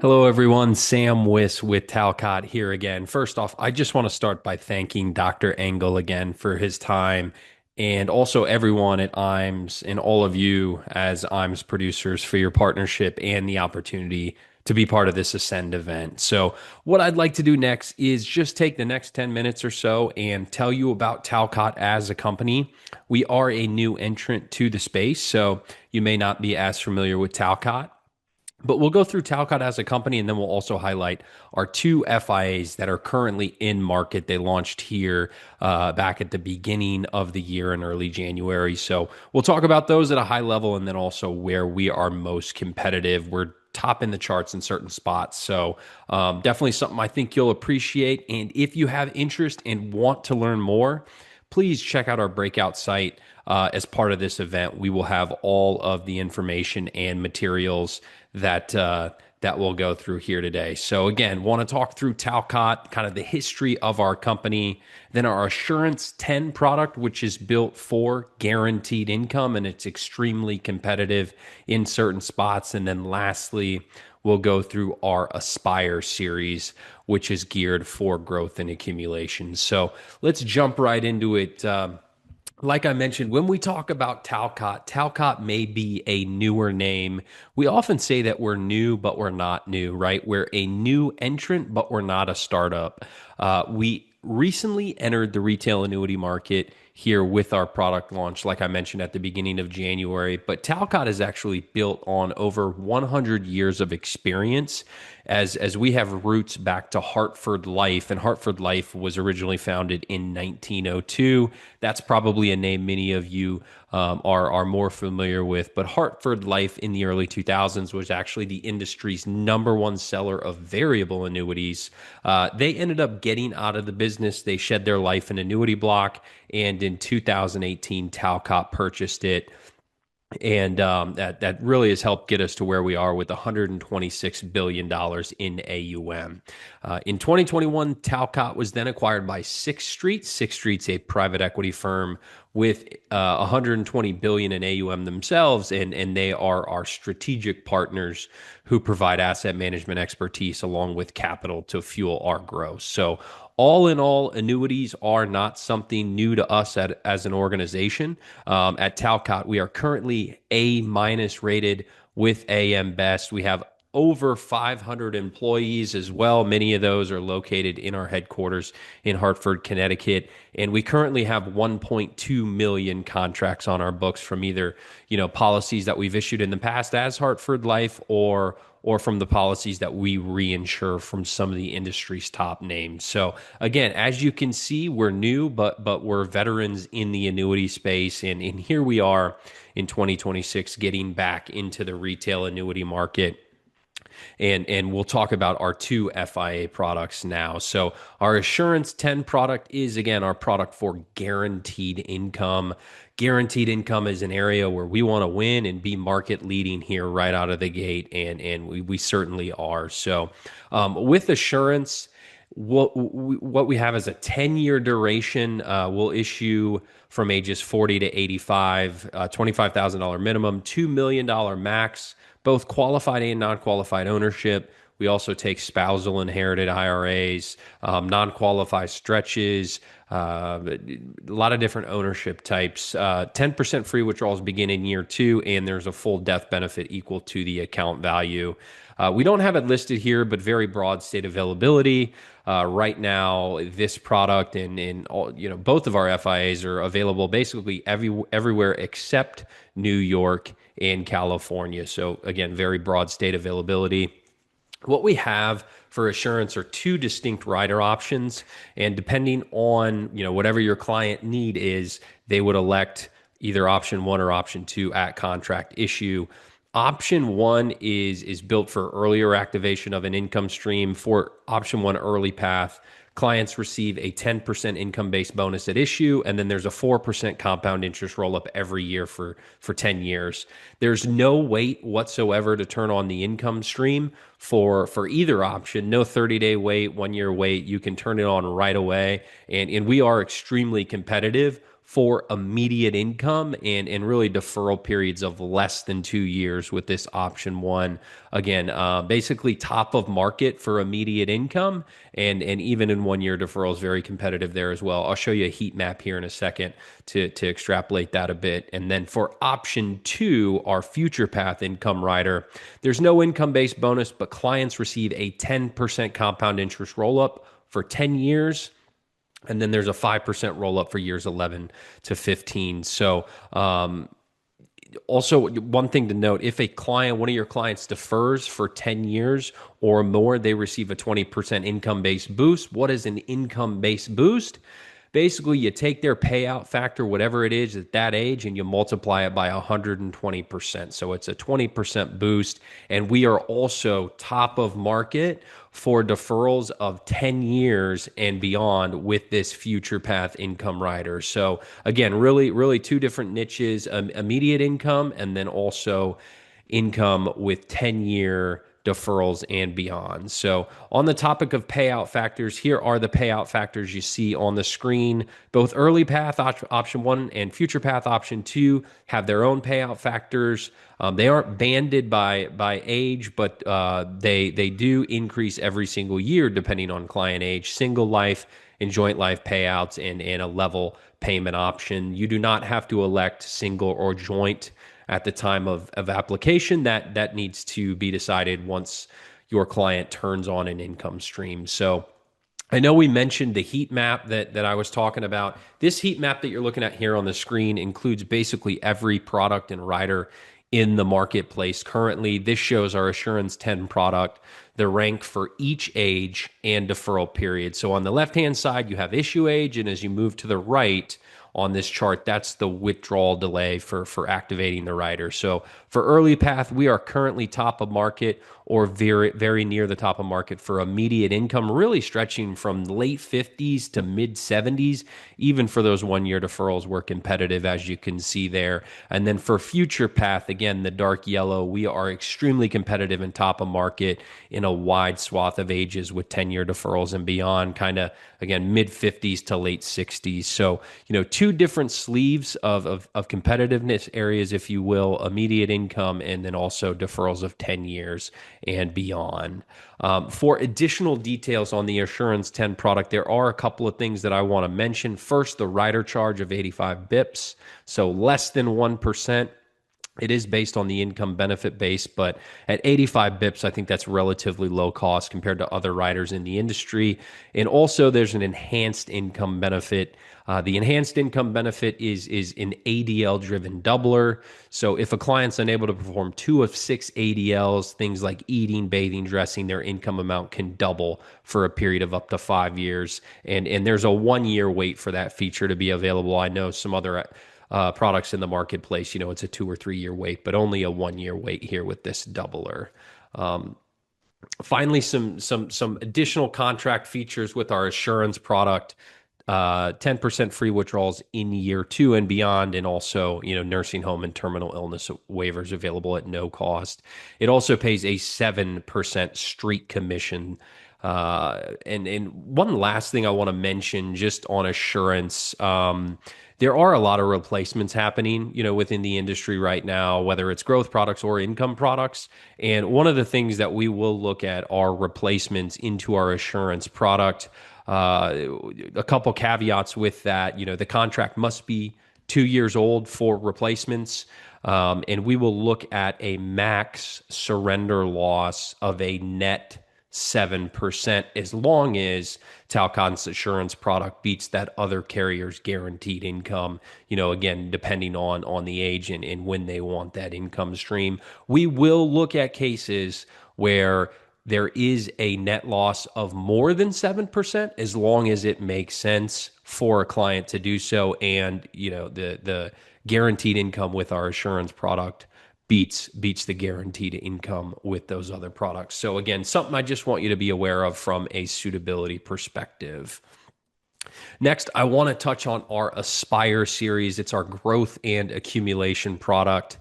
Hello, everyone. Sam Wiss with Talcott here again. First off, I just want to start by thanking Dr. Engel again for his time and also everyone at IAMS and all of you as IAMS producers for your partnership and the opportunity to be part of this Ascend event. So, what I'd like to do next is just take the next 10 minutes or so and tell you about Talcott as a company. We are a new entrant to the space, so you may not be as familiar with Talcott. But we'll go through Talcott as a company, and then we'll also highlight our two FIAs that are currently in market. They launched here back at the beginning of the year in early January. So we'll talk about those at a high level, and then also where we are most competitive. We're top in the charts in certain spots. So definitely something I think you'll appreciate. And if you have interest and want to learn more, please check out our breakout site. As part of this event, we will have all of the information and materials that we'll go through here today. So again, want to talk through Talcott, kind of the history of our company, then our Assurance 10 product, which is built for guaranteed income, and it's extremely competitive in certain spots. And then lastly, we'll go through our Aspire series, which is geared for growth and accumulation. So let's jump right into it. Like I mentioned, when we talk about Talcott, Talcott may be a newer name. We often say that we're new, but we're not new, right? We're a new entrant, but we're not a startup. We recently entered the retail annuity market here with our product launch, like I mentioned at the beginning of January. But Talcott is actually built on over 100 years of experience as we have roots back to Hartford Life. And Hartford Life was originally founded in 1902. That's probably a name many of you are more familiar with. But Hartford Life in the early 2000s was actually the industry's number one seller of variable annuities. They ended up getting out of the business. They shed their life and annuity block. And in 2018, Talcott purchased it. And that really has helped get us to where we are with $126 billion in AUM. In 2021, Talcott was then acquired by Sixth Street. Sixth Street's a private equity firm with 120 billion in AUM themselves, and they are our strategic partners who provide asset management expertise along with capital to fuel our growth. So all in all, annuities are not something new to us as an organization. At Talcott, we are currently A- rated with AM Best. We have over 500 employees as well. Many of those are located in our headquarters in Hartford, Connecticut. And we currently have 1.2 million contracts on our books from either, policies that we've issued in the past as Hartford Life or from the policies that we reinsure from some of the industry's top names. So again, as you can see, we're new, but we're veterans in the annuity space. And here we are in 2026 getting back into the retail annuity market. And we'll talk about our two FIA products now. So our Assurance 10 product is, again, our product for guaranteed income. Guaranteed income is an area where we want to win and be market leading here right out of the gate, and we certainly are. So with Assurance, what we have is a 10-year duration. We'll issue from ages 40 to 85, $25,000 minimum, $2 million max, both qualified and non-qualified ownership. We also take spousal inherited IRAs, non-qualified stretches, a lot of different ownership types. 10% free withdrawals begin in year two, and there's a full death benefit equal to the account value. We don't have it listed here, but very broad state availability. Right now, this product and all, both of our FIAs are available basically everywhere except New York and California. So again, very broad state availability. What we have for Assurance are two distinct rider options, and depending on whatever your client need is, they would elect either option one or option two at contract issue. Option one is built for earlier activation of an income stream. For option one early path, clients receive a 10% income-based bonus at issue, and then there's a 4% compound interest roll-up every year for 10 years. There's no wait whatsoever to turn on the income stream for either option. No 30-day wait, 1 year wait. You can turn it on right away, and we are extremely competitive for immediate income and really deferral periods of less than 2 years with this option one. Again, basically top of market for immediate income, and even in 1 year deferral is very competitive there as well. I'll show you a heat map here in a second to extrapolate that a bit. And then for option two, our future path income rider, there's no income based bonus, but clients receive a 10% compound interest roll up for 10 years. And then there's a 5% roll up for years 11 to 15. So, also, one thing to note, if one of your clients defers for 10 years or more, they receive a 20% income based boost. What is an income based boost? Basically, you take their payout factor, whatever it is at that age, and you multiply it by 120%. So it's a 20% boost. And we are also top of market for deferrals of 10 years and beyond with this future path income rider. So again, really two different niches, immediate income and then also income with 10-year deferrals and beyond. So on the topic of payout factors, here are the payout factors you see on the screen. Both early path option one and future path option two have their own payout factors. They aren't banded by age, but they do increase every single year depending on client age. Single life and joint life payouts and a level payment option. You do not have to elect single or joint at the time of application. That needs to be decided once your client turns on an income stream. So I know we mentioned the heat map that I was talking about. This heat map that you're looking at here on the screen includes basically every product and rider in the marketplace currently. This shows our Assurance 10 product, the rank for each age and deferral period. So on the left-hand side, you have issue age, and as you move to the right, on this chart, that's the withdrawal delay for activating the rider. So for early path, we are currently top of market or very near the top of market for immediate income, really stretching from late 50s to mid 70s. Even for those 1 year deferrals, we're competitive, as you can see there. And then for future path, again, the dark yellow, we are extremely competitive and top of market in a wide swath of ages with 10-year deferrals and beyond, kind of, again, mid 50s to late 60s. So, two different sleeves of competitiveness areas, if you will, immediate income and then also deferrals of 10 years and beyond. For additional details on the Assurance 10 product, there are a couple of things that I want to mention. First, the rider charge of 85 bips, so less than 1%. It is based on the income benefit base, but at 85 bips, I think that's relatively low cost compared to other riders in the industry. And also, there's an enhanced income benefit. The enhanced income benefit is an ADL-driven doubler. So if a client's unable to perform 2 of 6 ADLs, things like eating, bathing, dressing, their income amount can double for a period of up to 5 years. And there's a 1 year wait for that feature to be available. I know some other products in the marketplace, it's a 2 or 3 year wait, but only a 1 year wait here with this doubler. Finally, some additional contract features with our Assurance product. 10% free withdrawals in year 2 and beyond, and also, nursing home and terminal illness waivers available at no cost. It also pays a 7% street commission. And one last thing I want to mention just on Assurance, there are a lot of replacements happening, within the industry right now, whether it's growth products or income products. And one of the things that we will look at are replacements into our Assurance product. A couple caveats with that, the contract must be 2 years old for replacements. And we will look at a max surrender loss of a net 7% as long as Talcott's Assurance product beats that other carrier's guaranteed income, again, depending on the age and when they want that income stream. We will look at cases where there is a net loss of more than 7% as long as it makes sense for a client to do so, and the guaranteed income with our Assurance product beats the guaranteed income with those other products. So again, something I just want you to be aware of from a suitability perspective. Next, I want to touch on our Aspire series. It's our growth and accumulation product.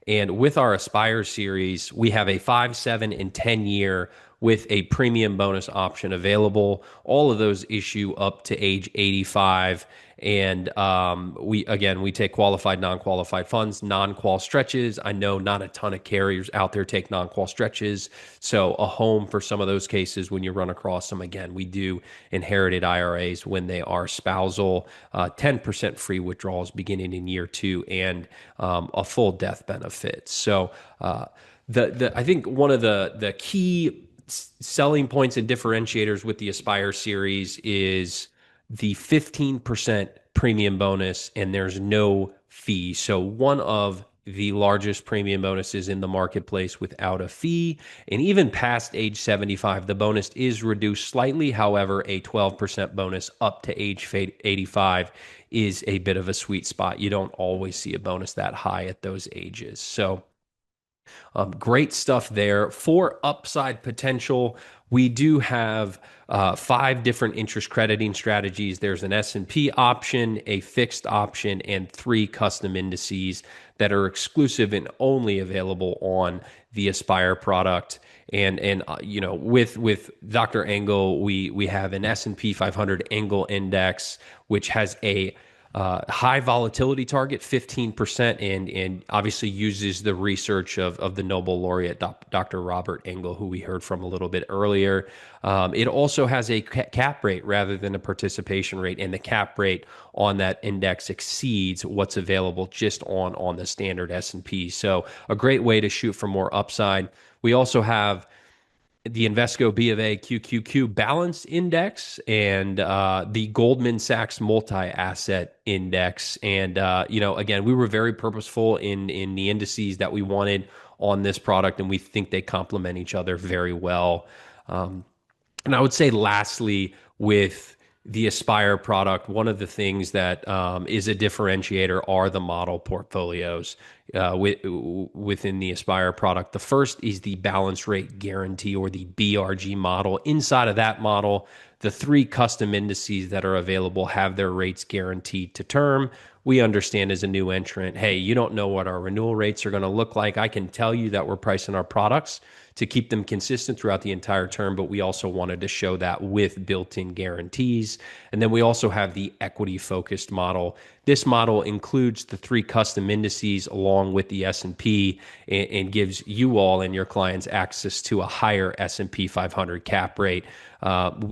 And with our Aspire series, we have a 5, 7, and 10 year with a premium bonus option available. All of those issue up to age 85. And we take qualified, non-qualified funds, non-qual stretches. I know not a ton of carriers out there take non-qual stretches. So a home for some of those cases when you run across them. Again, we do inherited IRAs when they are spousal, 10% free withdrawals beginning in year two, and a full death benefit. So the I think one of the key selling points and differentiators with the Aspire series is the 15% premium bonus, and there's no fee. So one of the largest premium bonuses in the marketplace without a fee. And even past age 75, the bonus is reduced slightly. However, a 12% bonus up to age 85 is a bit of a sweet spot. You don't always see a bonus that high at those ages. So great stuff there. For upside potential, we do have five different interest crediting strategies. There's an S&P option, a fixed option, and three custom indices that are exclusive and only available on the Aspire product. And with Dr. Engel, we have an S&P 500 Engel index, which has a high volatility target, 15%, and obviously uses the research of the Nobel laureate, Dr. Robert Engel, who we heard from a little bit earlier. It also has a cap rate rather than a participation rate, and the cap rate on that index exceeds what's available just on the standard S&P. So a great way to shoot for more upside. We also have the Invesco B of A QQQ Balance Index and the Goldman Sachs Multi Asset Index. And again, we were very purposeful in the indices that we wanted on this product, and we think they complement each other very well. And I would say, lastly, with the Aspire product, one of the things that is a differentiator are the model portfolios within the Aspire product. The first is the balance rate guarantee, or the BRG model. Inside of that model, the three custom indices that are available have their rates guaranteed to term. We understand as a new entrant, hey, you don't know what our renewal rates are going to look like. I can tell you that we're pricing our products to keep them consistent throughout the entire term, but we also wanted to show that with built-in guarantees. And then we also have the equity-focused model. This model includes the three custom indices along with the S&P, and gives you all and your clients access to a higher S&P 500 cap rate.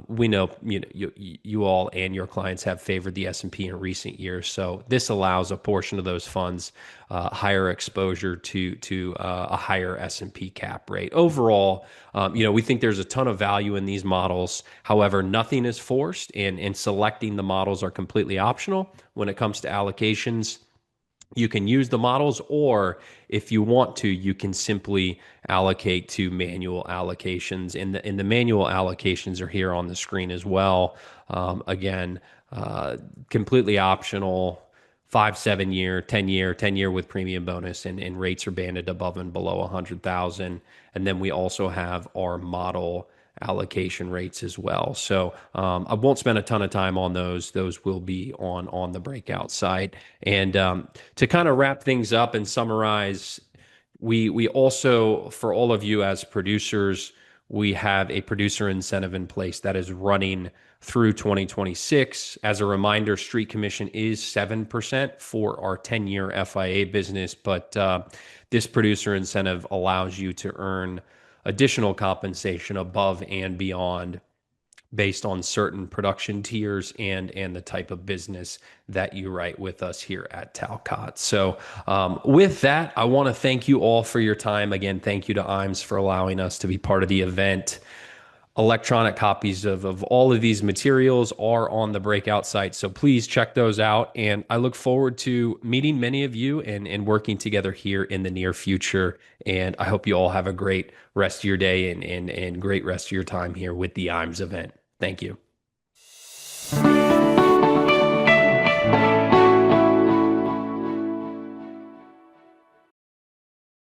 We know you all and your clients have favored the S&P in recent years, so this allows a portion of those funds higher exposure to a higher S&P cap rate. Overall, we think there's a ton of value in these models. However, nothing is forced, and selecting the models are completely optional when it comes to allocations. You can use the models, or if you want to, you can simply allocate to manual allocations. And the manual allocations are here on the screen as well. Again, completely optional. 5, 7 year, 10 year with premium bonus, and rates are banded above and below 100,000. And then we also have our model allocation rates as well. So I won't spend a ton of time on those. Those will be on the breakout site. And to kind of wrap things up and summarize, we also, for all of you as producers, we have a producer incentive in place that is running through 2026. As a reminder, street commission is 7% for our 10-year FIA business, but this producer incentive allows you to earn additional compensation above and beyond based on certain production tiers and the type of business that you write with us here at Talcott. So with that, I want to thank you all for your time. Again, thank you to IAMS for allowing us to be part of the event. Electronic copies of all of these materials are on the breakout site, so please check those out. And I look forward to meeting many of you and working together here in the near future. And I hope you all have a great rest of your day and great rest of your time here with the IAMS event. Thank you.